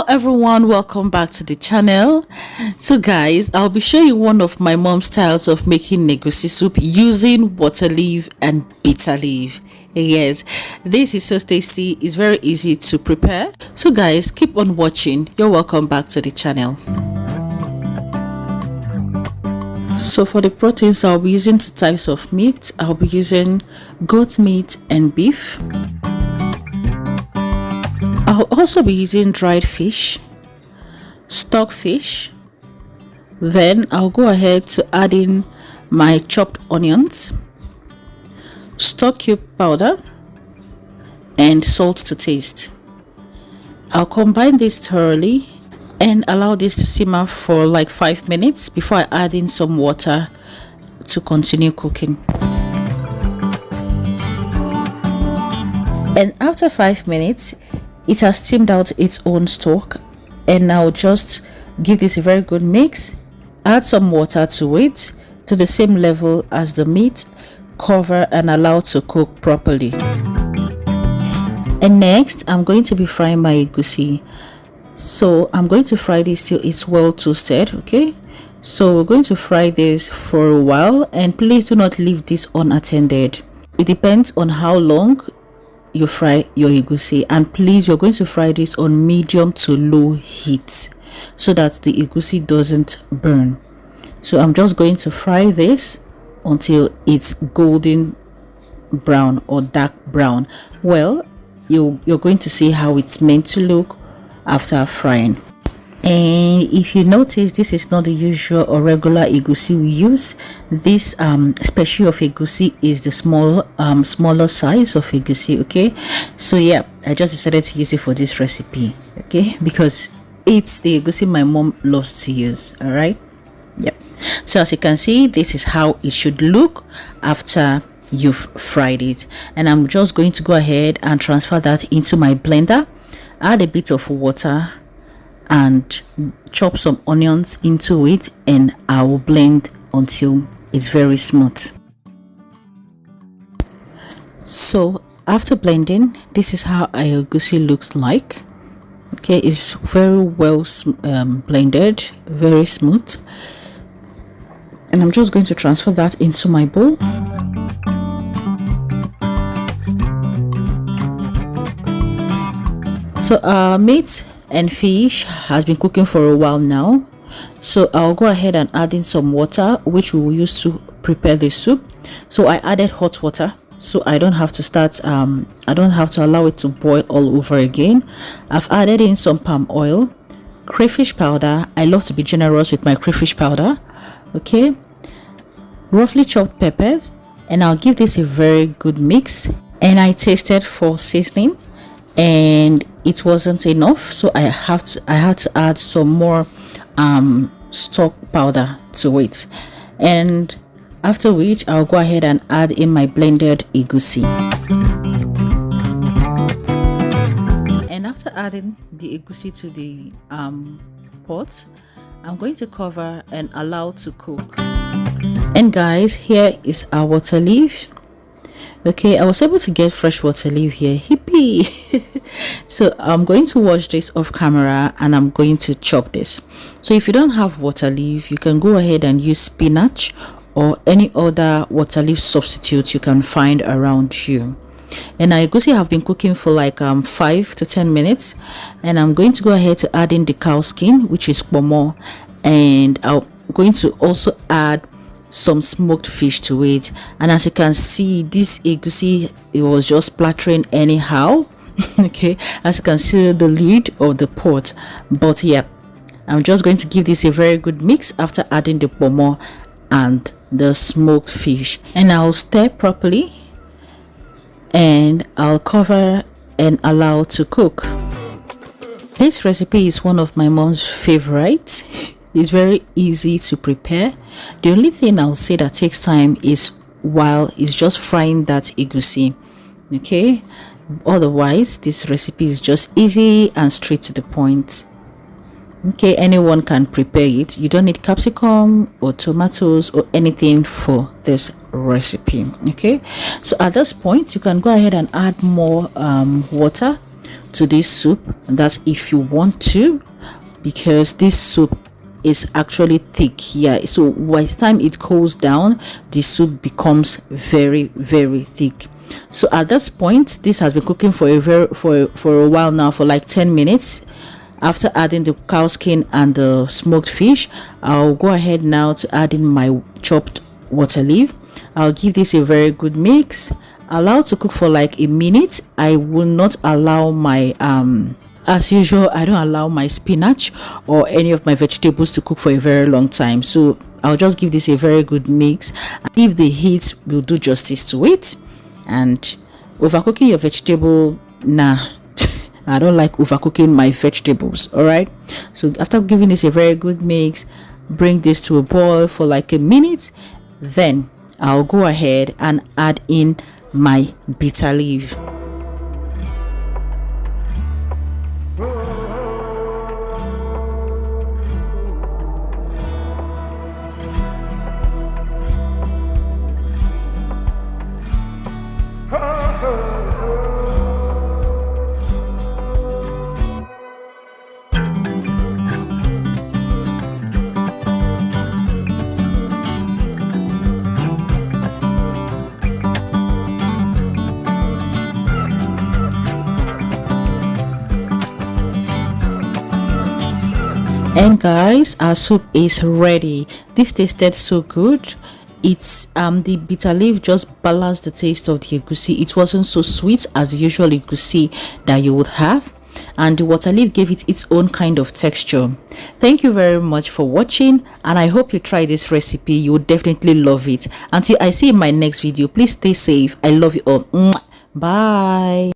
Everyone, welcome back to the channel. So guys, I'll be showing you one of my mom's styles of making egusi soup using water leaf and bitter leaf. Yes, this is so tasty. It's very easy to prepare. So guys, keep on watching. You're welcome back to the channel. So for the proteins, I'll be using two types of meat. I'll be using goat meat and beef. I'll also be using dried fish, stock fish. Then I'll go ahead to add in my chopped onions, stock cube powder, and salt to taste. I'll combine this thoroughly and allow this to simmer for like 5 minutes before I add in some water to continue cooking. And after 5 minutes, it has steamed out its own stock, and I'll just give this a very good mix. Add some water to it to the same level as the meat, cover and allow to cook properly. And next, I'm going to be frying my egusi. So I'm going to fry this till it's well toasted. Okay, so we're going to fry this for a while, and please do not leave this unattended. It depends on how long you fry your egusi, and please, you're going to fry this on medium to low heat so that the egusi doesn't burn. So I'm just going to fry this until it's golden brown or dark brown. Well, you're going to see how it's meant to look after frying. And if you notice, this is not the usual or regular egusi we use. This special of egusi is the smaller size of egusi. Okay, so yeah, I just decided to use it for this recipe. Okay, because it's the egusi my mom loves to use. All right, yep. So as you can see, this is how it should look after you've fried it. And I'm just going to go ahead and transfer that into my blender, add a bit of water and chop some onions into it, and I will blend until it's very smooth. So after blending, this is how our egusi looks like. Okay, it's very well blended, very smooth, and I'm just going to transfer that into my bowl. So our meat and fish has been cooking for a while now, so I'll go ahead and add in some water, which we will use to prepare the soup. So I added hot water, so I don't have to allow it to boil all over again. I've added in some palm oil, crayfish powder. I love to be generous with my crayfish powder. Okay, roughly chopped pepper, and I'll give this a very good mix. And I tasted for seasoning, and it wasn't enough, so I had to add some more stock powder to it. And after which, I'll go ahead and add in my blended egusi. And after adding the egusi to the pot, I'm going to cover and allow to cook. And guys, here is our water leaf. Okay, I was able to get fresh water leaf here. Hippie. So I'm going to wash this off camera, and I'm going to chop this. So if you don't have water leaf, you can go ahead and use spinach or any other water leaf substitute you can find around you. And our egusi have been cooking for like 5 to 10 minutes, and I'm going to go ahead to add in the cow skin, which is pomo, and I'm going to also add some smoked fish to it. And as you can see, this egusi, it was just splattering anyhow. Okay, as you can see the lid of the pot. But yeah, I'm just going to give this a very good mix after adding the pomo and the smoked fish, and I'll stir properly, and I'll cover and allow to cook. This recipe is one of my mom's favorites. It's very easy to prepare. The only thing I'll say that takes time is just frying that egusi. Okay, otherwise this recipe is just easy and straight to the point. Okay, anyone can prepare it. You don't need capsicum or tomatoes or anything for this recipe. Okay, so at this point, you can go ahead and add more water to this soup. That's if you want to, because this soup is actually thick. Yeah, so by the time it cools down, the soup becomes very thick. So at this point, this has been cooking for a while now, for like 10 minutes. After adding the cow skin and the smoked fish, I'll go ahead now to add in my chopped water leaf. I'll give this a very good mix, allow to cook for like a minute. I will not allow my as usual, I don't allow my spinach or any of my vegetables to cook for a very long time, so I'll just give this a very good mix. If the heat will do justice to it, and overcooking your vegetable, nah, I don't like overcooking my vegetables. All right, so after giving this a very good mix, bring this to a boil for like a minute. Then I'll go ahead and add in my bitter leaf. And guys, our soup is ready. This tasted so good. It's the bitter leaf just balanced the taste of the egusi. It wasn't so sweet as the usual egusi that you would have, and the water leaf gave it its own kind of texture. Thank you very much for watching, and I hope you try this recipe. You will definitely love it. Until I see you in my next video, please stay safe. I love you all. Bye.